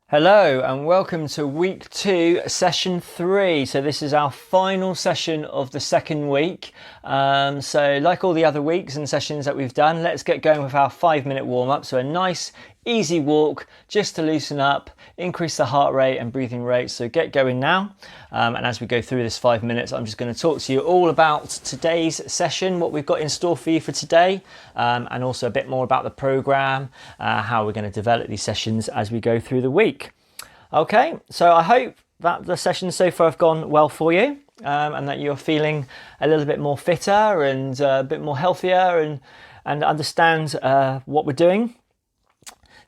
Hello and welcome to week 2, session 3. So this is our final session of the second week. So like all the other weeks and sessions that we've done, let's get going with our 5-minute warm-up. So a nice easy walk just to loosen up, increase the heart rate and breathing rate. So get going now. And as we go through this 5 minutes, I'm just going to talk to you all about today's session, what we've got in store for you for today, and also a bit more about the program, how we're going to develop these sessions as we go through the week. Okay, so I hope that the sessions so far have gone well for you, and that you're feeling a little bit more fitter and a bit more healthier and understand what we're doing.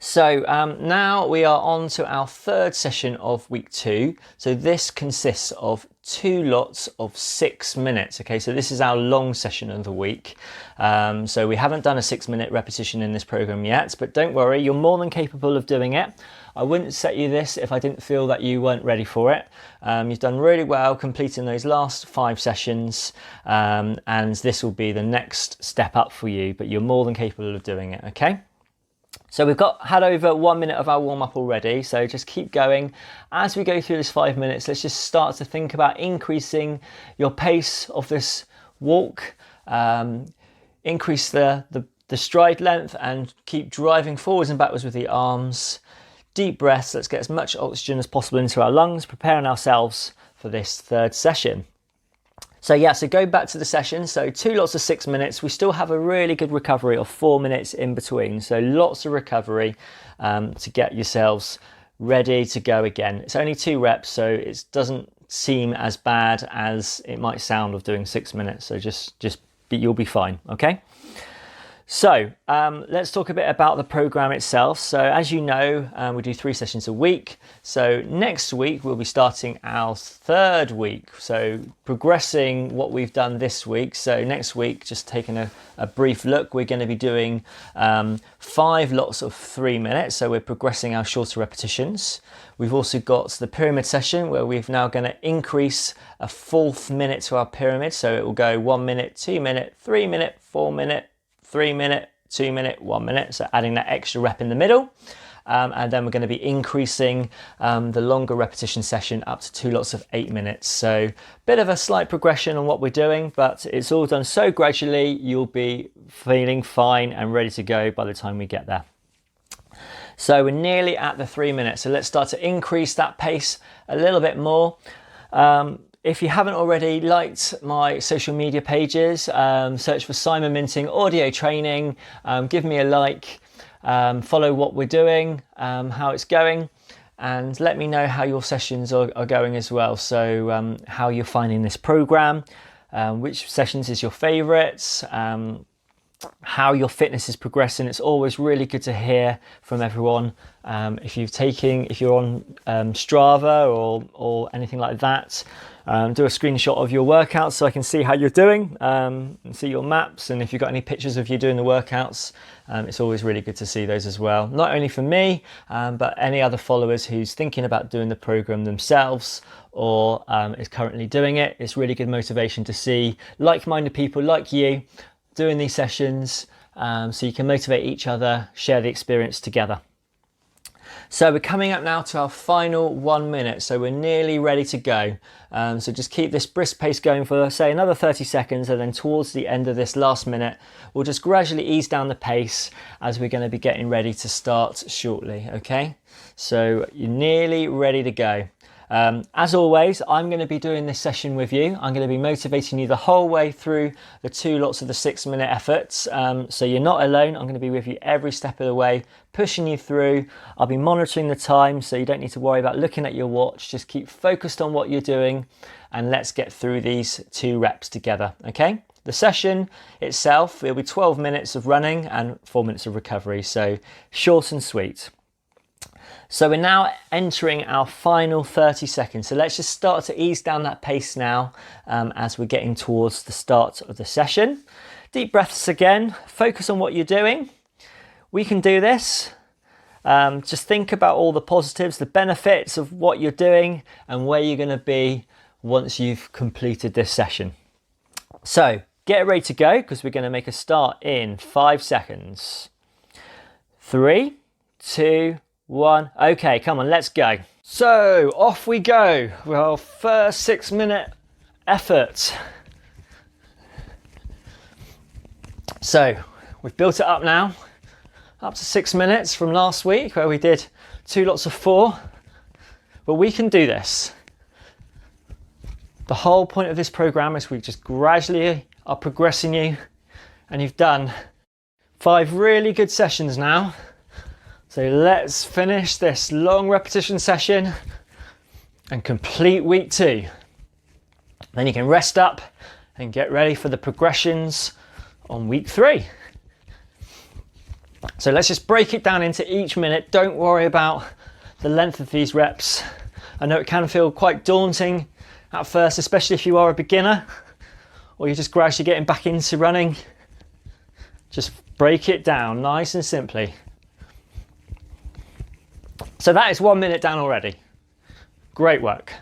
So now we are on to our third session of week 2. So this consists of 2 lots of 6 minutes. Okay, so this is our long session of the week. So we haven't done a 6-minute repetition in this program yet, but don't worry, you're more than capable of doing it. I wouldn't set you this if I didn't feel that you weren't ready for it. You've done really well completing those last 5 sessions, and this will be the next step up for you, but you're more than capable of doing it, okay? So we've had over 1 minute of our warm-up already, so just keep going. As we go through this 5 minutes, let's just start to think about increasing your pace of this walk, increase the stride length and keep driving forwards and backwards with the arms. Deep breaths, let's get as much oxygen as possible into our lungs, preparing ourselves for this third session. So go back to the session. So 2 lots of 6 minutes. We still have a really good recovery of 4 minutes in between. So lots of recovery to get yourselves ready to go again. It's only 2 reps, so it doesn't seem as bad as it might sound of doing 6 minutes. So you'll be fine, okay? So let's talk a bit about the program itself. So as you know, we do 3 sessions a week. So next week we'll be starting our 3rd week. So progressing what we've done this week. So next week, just taking a brief look, we're going to be doing 5 lots of 3 minutes. So we're progressing our shorter repetitions. We've also got the pyramid session where we're now going to increase a 4th minute to our pyramid. So it will go 1 minute, 2 minute, 3 minute, 4 minute, 3 minute, 2 minute, 1 minute. So adding that extra rep in the middle. And then we're going to be increasing the longer repetition session up to 2 lots of 8 minutes. So bit of a slight progression on what we're doing, but it's all done so gradually, you'll be feeling fine and ready to go by the time we get there. So we're nearly at the 3 minutes. So let's start to increase that pace a little bit more. If you haven't already liked my social media pages, search for Simon Minting Audio Training, give me a like, follow what we're doing, how it's going, and let me know how your sessions are going as well. So how you're finding this program, which sessions is your favorites, how your fitness is progressing. It's always really good to hear from everyone. If you're on Strava or anything like that, do a screenshot of your workouts so I can see how you're doing, and see your maps. And if you've got any pictures of you doing the workouts, it's always really good to see those as well. Not only for me, but any other followers who's thinking about doing the program themselves or is currently doing it. It's really good motivation to see like-minded people like you doing these sessions, so you can motivate each other, share the experience together. So we're coming up now to our final 1 minute, so we're nearly ready to go. So just keep this brisk pace going for, say, another 30 seconds, and then towards the end of this last minute, we'll just gradually ease down the pace as we're going to be getting ready to start shortly, okay? So you're nearly ready to go. As always, I'm going to be doing this session with you. I'm going to be motivating you the whole way through the 2 lots of the 6-minute efforts. So you're not alone. I'm going to be with you every step of the way, pushing you through. I'll be monitoring the time, so you don't need to worry about looking at your watch. Just keep focused on what you're doing, and let's get through these 2 reps together, okay? The session itself, it'll be 12 minutes of running and 4 minutes of recovery, so short and sweet. So we're now entering our final 30 seconds. So let's just start to ease down that pace now, as we're getting towards the start of the session. Deep breaths again, focus on what you're doing. We can do this. Just think about all the positives, the benefits of what you're doing and where you're going to be once you've completed this session. So get ready to go, because we're going to make a start in 5 seconds. 3, 2, 1. Okay, come on, let's go. So off we go with our first 6-minute effort. So we've built it up now, up to 6 minutes from last week where we did 2 lots of 4. But we can do this. The whole point of this program is we just gradually are progressing you, and you've done 5 really good sessions now. So let's finish this long repetition session and complete week 2. Then you can rest up and get ready for the progressions on week 3. So let's just break it down into each minute. Don't worry about the length of these reps. I know it can feel quite daunting at first, especially if you are a beginner or you're just gradually getting back into running. Just break it down nice and simply. So that is 1 minute down already. Great work.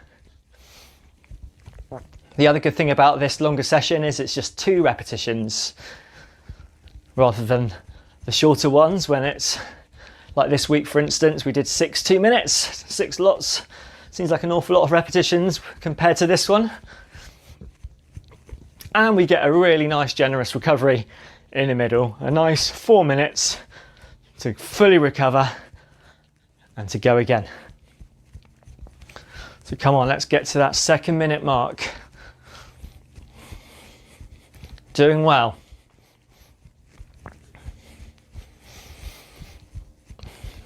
The other good thing about this longer session is it's just 2 repetitions rather than the shorter ones when it's like this week, for instance, we did 6 2 minutes, 6 lots. Seems like an awful lot of repetitions compared to this one. And we get a really nice generous recovery in the middle. A nice 4 minutes to fully recover and to go again. So come on, let's get to that 2nd minute mark. Doing well.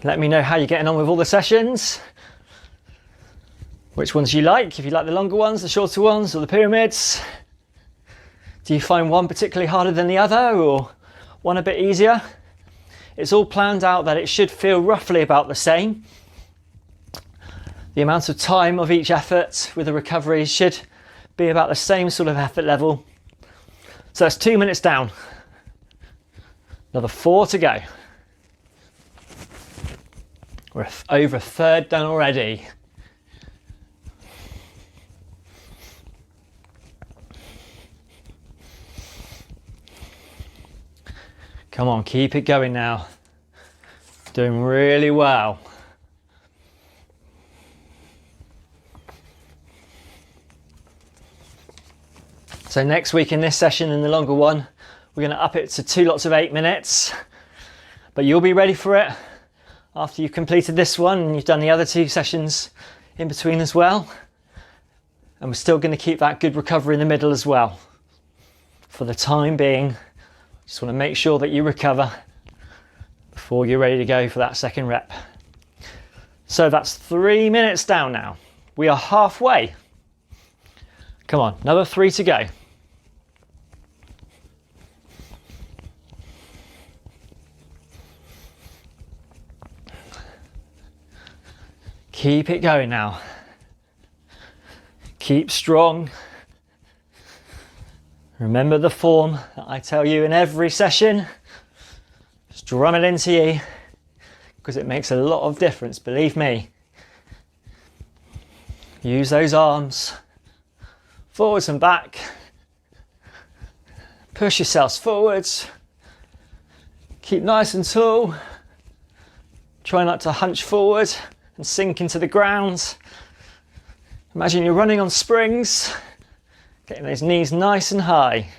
Let me know how you're getting on with all the sessions. Which ones you like, if you like the longer ones, the shorter ones, or the pyramids. Do you find one particularly harder than the other, or one a bit easier? It's all planned out that it should feel roughly about the same. The amount of time of each effort with the recovery should be about the same sort of effort level. So that's 2 minutes down. Another 4 to go. We're over a third done already. Come on, keep it going now. Doing really well. So next week in this session, in the longer one, we're going to up it to 2 lots of 8 minutes. But you'll be ready for it after you've completed this one and you've done the other 2 sessions in between as well. And we're still going to keep that good recovery in the middle as well. For the time being, just want to make sure that you recover before you're ready to go for that 2nd rep. So that's 3 minutes down now. We are halfway. Come on, another 3 to go. Keep it going now. Keep strong. Remember the form that I tell you in every session. Just drum it into you because it makes a lot of difference, believe me. Use those arms, forwards and back. Push yourselves forwards. Keep nice and tall. Try not to hunch forward and sink into the ground. Imagine you're running on springs. Getting those knees nice and high.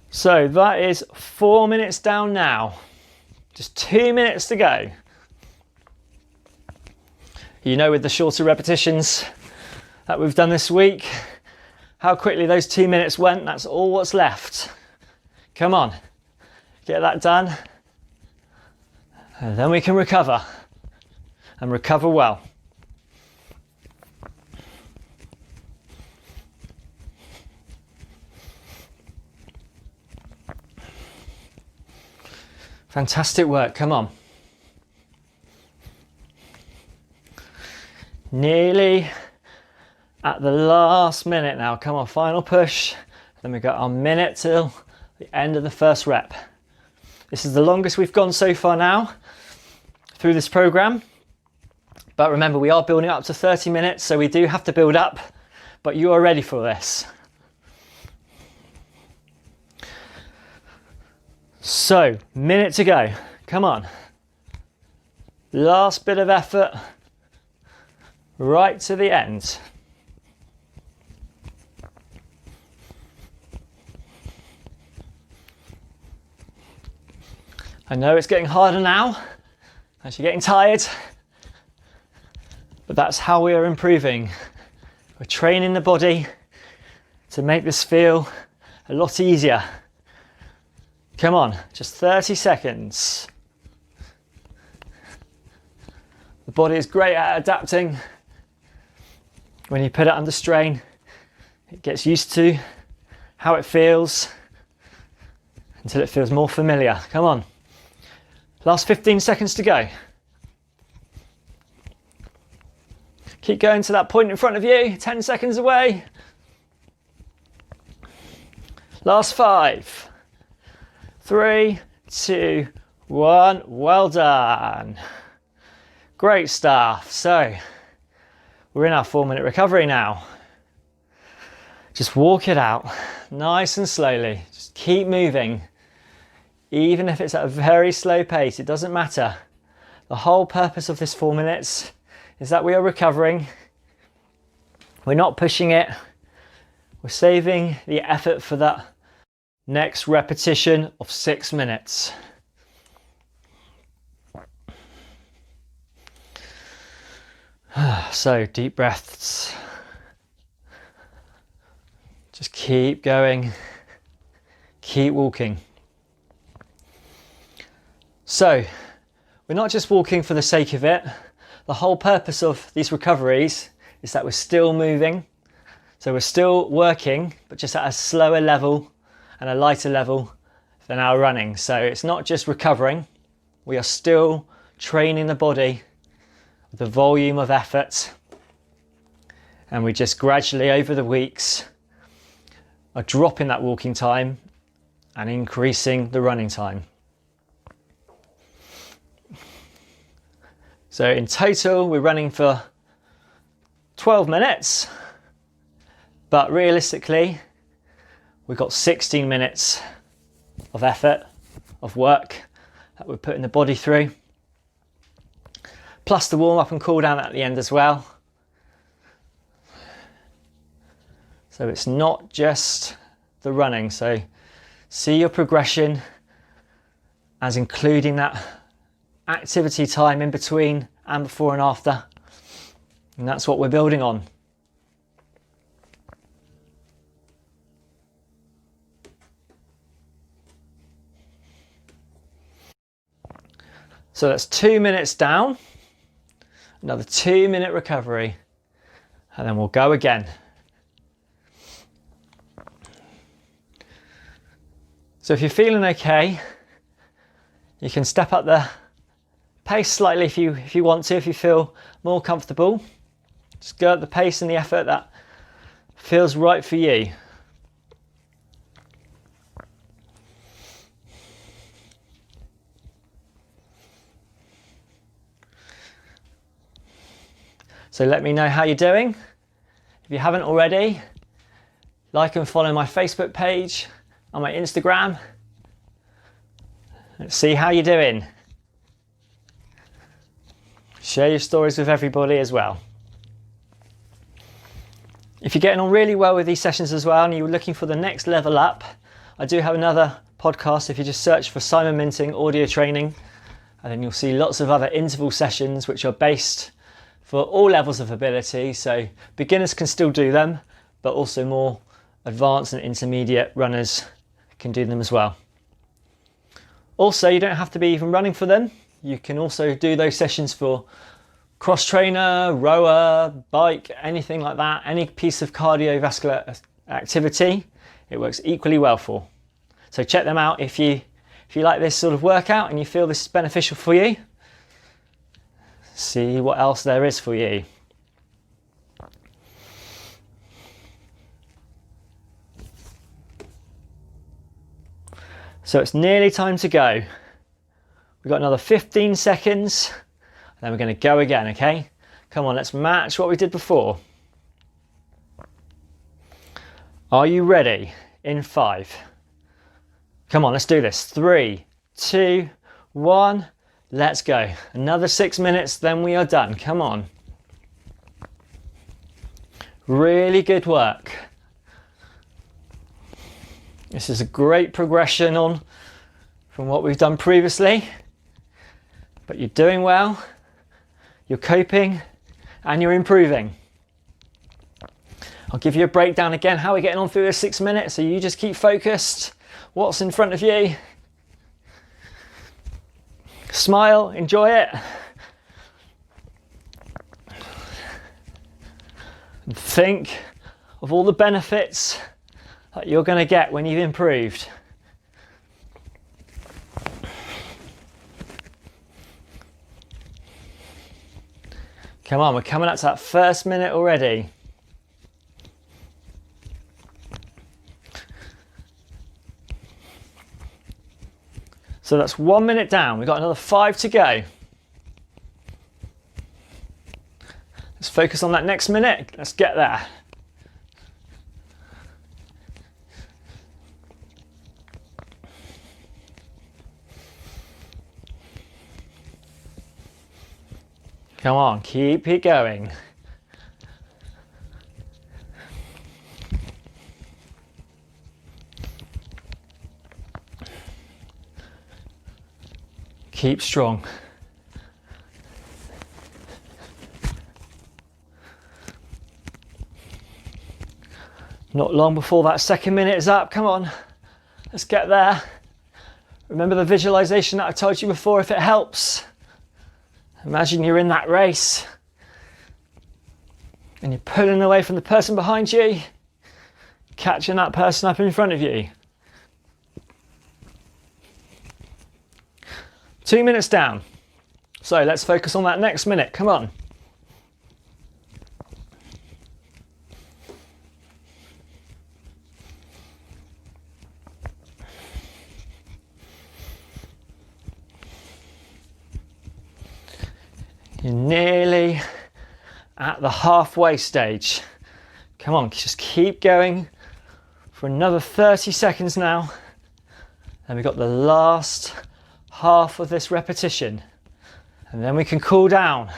So that is 4 minutes down now. Just 2 minutes to go. You know, with the shorter repetitions that we've done this week, how quickly those 2 minutes went. That's all what's left. Come on, get that done. And then we can recover. And recover well. Fantastic work, come on. Nearly at the last minute now. Come on, final push. Then we've got our minute till the end of the 1st rep. This is the longest we've gone so far now through this program. But remember, we are building up to 30 minutes, so we do have to build up, but you are ready for this. So, minute to go. Come on. Last bit of effort. Right to the end. I know it's getting harder now as you're getting tired, but that's how we are improving. We're training the body to make this feel a lot easier. Come on, just 30 seconds. The body is great at adapting. When you put it under strain, it gets used to how it feels until it feels more familiar. Come on. Last 15 seconds to go. Keep going to that point in front of you, 10 seconds away. Last 5, 3, 2, 1. Well done. Great stuff. So, we're in our 4-minute recovery now. Just walk it out, nice and slowly. Just keep moving. Even if it's at a very slow pace, it doesn't matter. The whole purpose of this 4 minutes is that we are recovering. We're not pushing it. We're saving the effort for that next repetition of 6 minutes. So, deep breaths. Just keep going. Keep walking. So, we're not just walking for the sake of it. The whole purpose of these recoveries is that we're still moving. So we're still working, but just at a slower level and a lighter level than our running. So it's not just recovering. We are still training the body with the volume of effort. And we just gradually over the weeks are dropping that walking time and increasing the running time. So in total, we're running for 12 minutes, but realistically, we've got 16 minutes of effort, of work that we're putting the body through, plus the warm up and cool down at the end as well. So it's not just the running. So see your progression as including that activity time in between and before and after, and that's what we're building on. So that's 2 minutes down, another 2-minute recovery, and then we'll go again. So if you're feeling okay, you can step up the pace slightly if you want to, if you feel more comfortable. Just go at the pace and the effort that feels right for you. So let me know how you're doing. If you haven't already, like and follow my Facebook page and my Instagram. Let's see how you're doing. Share your stories with everybody as well. If you're getting on really well with these sessions as well and you're looking for the next level up, I do have another podcast. If you just search for Simon Minting Audio Training, and then you'll see lots of other interval sessions which are based for all levels of ability. So beginners can still do them, but also more advanced and intermediate runners can do them as well. Also, you don't have to be even running for them. You can also do those sessions for cross trainer, rower, bike, anything like that. Any piece of cardiovascular activity, it works equally well for. So check them out if you like this sort of workout and you feel this is beneficial for you. See what else there is for you. So it's nearly time to go. We've got another 15 seconds, and then we're going to go again, okay? Come on, let's match what we did before. Are you ready? In 5, Come on, let's do this. 3, 2, 1, let's go. Another 6 minutes, then we are done. Come on. Really good work. This is a great progression on from what we've done previously, but you're doing well, you're coping, and you're improving. I'll give you a breakdown again, how we're getting on through this 6 minutes, so you just keep focused. What's in front of you? Smile, enjoy it. And think of all the benefits that you're going to get when you've improved. Come on, we're coming up to that first minute already. So that's 1 minute down. We've got another 5 to go. Let's focus on that next minute. Let's get there. Come on, keep it going. Keep strong. Not long before that second minute is up. Come on, let's get there. Remember the visualization that I told you before if it helps. Imagine you're in that race and you're pulling away from the person behind you, catching that person up in front of you. 2 minutes down. So let's focus on that next minute. Come on. You're nearly at the halfway stage. Come on, just keep going for another 30 seconds now. And we've got the last half of this repetition. And then we can cool down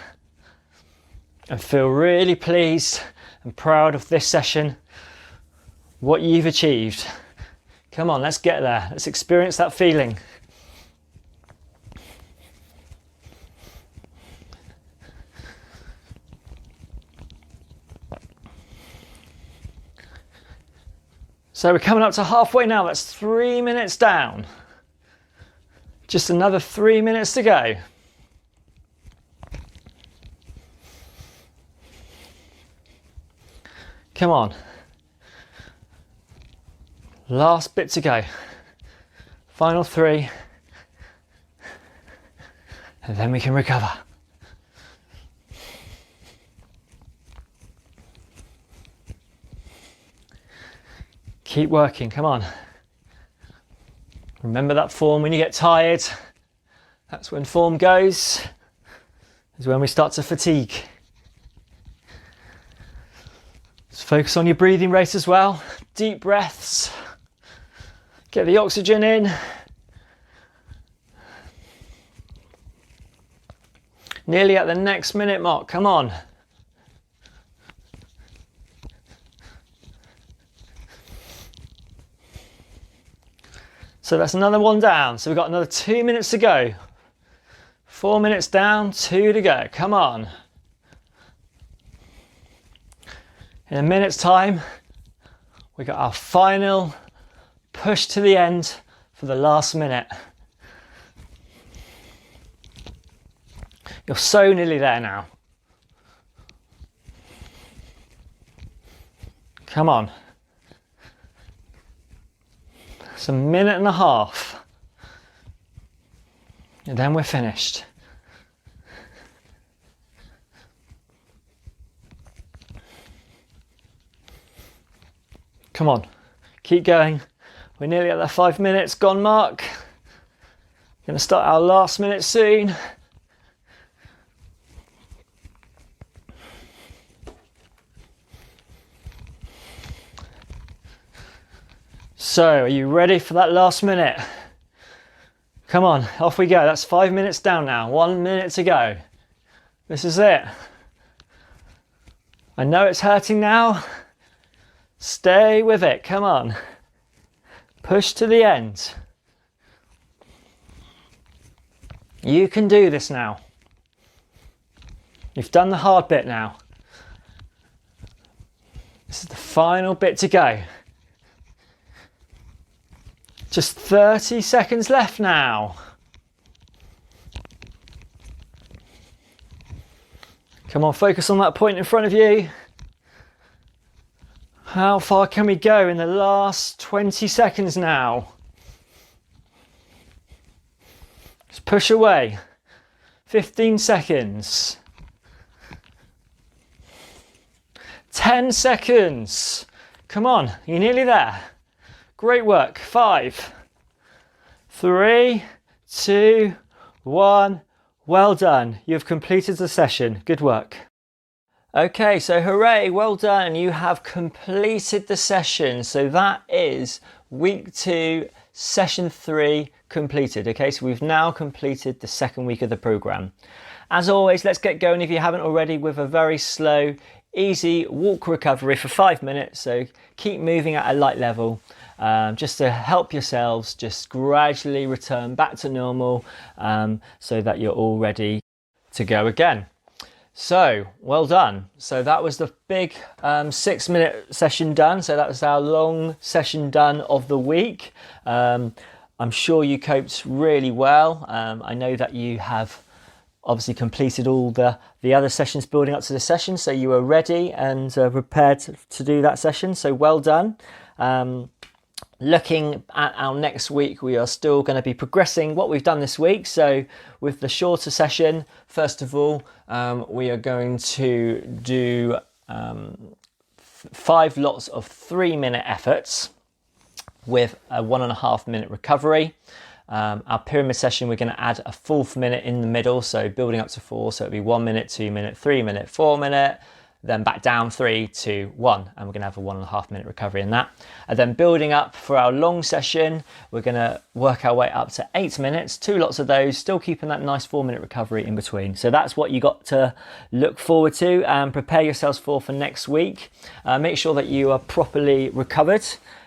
and feel really pleased and proud of this session, what you've achieved. Come on, let's get there. Let's experience that feeling. So we're coming up to halfway now. That's 3 minutes down. Just another 3 minutes to go. Come on. Last bit to go. Final 3. And then we can recover. Keep working, come on. Remember that form when you get tired. That's when form goes. Is when we start to fatigue. Just focus on your breathing rate as well. Deep breaths. Get the oxygen in. Nearly at the next minute mark, come on. So that's another one down. So we've got another 2 minutes to go. 4 minutes down, 2 to go. Come on. In a minute's time, we got our final push to the end for the last minute. You're so nearly there now. Come on. It's a minute and a half. And then we're finished. Come on, keep going. We're nearly at the 5 minutes gone mark. Going to start our last minute soon. So, are you ready for that last minute? Come on, off we go. That's 5 minutes down now. 1 minute to go. This is it. I know it's hurting now. Stay with it. Come on. Push to the end. You can do this now. You've done the hard bit now. This is the final bit to go. Just 30 seconds left now. Come on, focus on that point in front of you. How far can we go in the last 20 seconds now? Just push away. 15 seconds. 10 seconds. Come on, you're nearly there. Great work. 5, 3, 2, 1. Well done. You've completed the session. Good work. Okay, so hooray, well done. You have completed the session. So that is week 2, session 3 completed. Okay, so we've now completed the second week of the program. As always, let's get going if you haven't already with a very slow, easy walk recovery for 5 minutes. So keep moving at a light level. Just to help yourselves just gradually return back to normal so that you're all ready to go again. So well done. So that was the big 6 minute session done. So that was our long session done of the week. I'm sure you coped really well. I know that you have obviously completed all the other sessions building up to the session, so you were ready and prepared to do that session. So well done. Looking at our next week, we are still going to be progressing what we've done this week. So with the shorter session, first of all, we are going to do 5 lots of 3-minute efforts with a 1.5 minute recovery. Our pyramid session, we're going to add a 4th minute in the middle, so building up to 4, so it'll be 1 minute, 2 minute, 3 minute, 4 minute, then back down 3, 2, 1, and we're going to have a 1.5 minute recovery in that. And then building up for our long session, we're going to work our way up to 8 minutes, 2 lots of those, still keeping that nice 4-minute recovery in between. So that's what you got to look forward to and prepare yourselves for next week. Make sure that you are properly recovered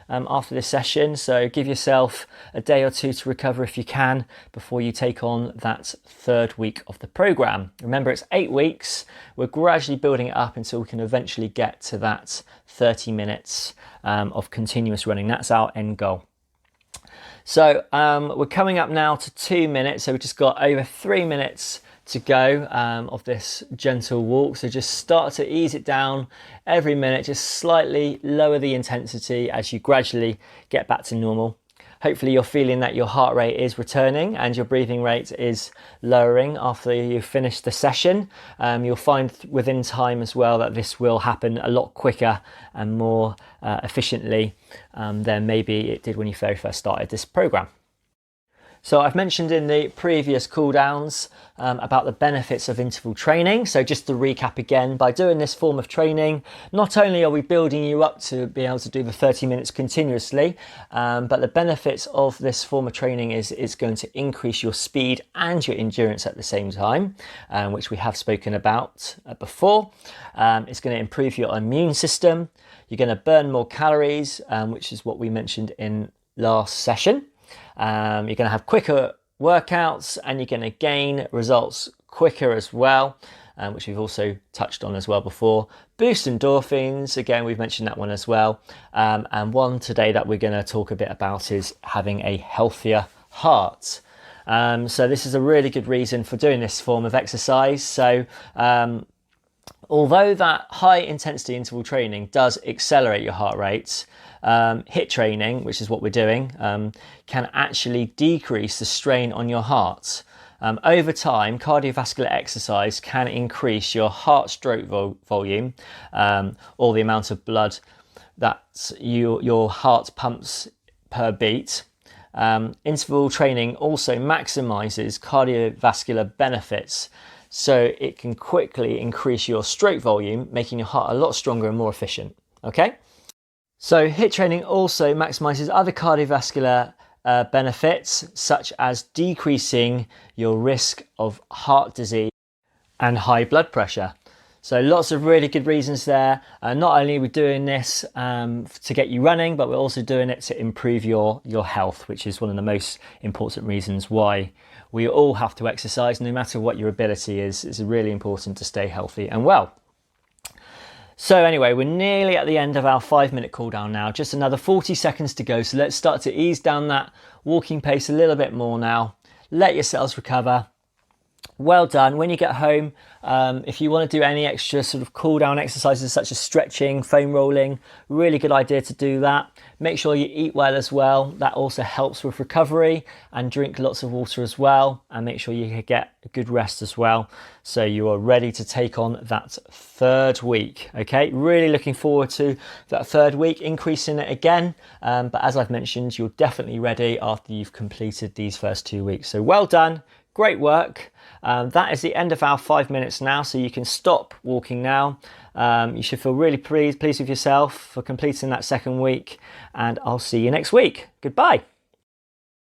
after this session, so give yourself a day or 2 to recover if you can before you take on that 3rd week of the program. Remember, it's 8 weeks. We're gradually building it up until we can eventually get to that 30 minutes of continuous running. That's our end goal. So we're coming up now to 2 minutes, so we've just got over 3 minutes to go of this gentle walk. So just start to ease it down every minute, just slightly lower the intensity as you gradually get back to normal. Hopefully you're feeling that your heart rate is returning and your breathing rate is lowering after you've finished the session. You'll find within time as well that this will happen a lot quicker and more efficiently than maybe it did when you very first started this program. So I've mentioned in the previous cool downs about the benefits of interval training. So just to recap again, by doing this form of training, not only are we building you up to be able to do the 30 minutes continuously, but the benefits of this form of training is it's going to increase your speed and your endurance at the same time, which we have spoken about before. It's going to improve your immune system. You're going to burn more calories, which is what we mentioned in last session. You're going to have quicker workouts and you're going to gain results quicker as well, which we've also touched on as well before. Boost endorphins, again, we've mentioned that one as well. And one today that we're going to talk a bit about is having a healthier heart. So this is a really good reason for doing this form of exercise. So although that high intensity interval training does accelerate your heart rate, HIIT training, which is what we're doing, can actually decrease the strain on your heart. Over time, cardiovascular exercise can increase your heart stroke volume, or the amount of blood that your heart pumps per beat. Interval training also maximizes cardiovascular benefits, so it can quickly increase your stroke volume, making your heart a lot stronger and more efficient. Okay? So HIIT training also maximizes other cardiovascular benefits, such as decreasing your risk of heart disease and high blood pressure. So lots of really good reasons there. Not only are we doing this to get you running, but we're also doing it to improve your health, which is one of the most important reasons why we all have to exercise. No matter what your ability is, it's really important to stay healthy and well. So anyway, we're nearly at the end of our 5-minute cool down now, just another 40 seconds to go. So let's start to ease down that walking pace a little bit more now. Let your cells recover. Well done. When you get home, if you want to do any extra sort of cool down exercises such as stretching, foam rolling, really good idea to do that. Make sure you eat well as well. That also helps with recovery, and drink lots of water as well, and make sure you get a good rest as well, so you are ready to take on that 3rd week. Okay, really looking forward to that 3rd week, increasing it again, but as I've mentioned, you're definitely ready after you've completed these first 2 weeks. So well done. Great work. That is the end of our 5 minutes now, so you can stop walking now. You should feel really pleased with yourself for completing that 2nd week, and I'll see you next week. Goodbye.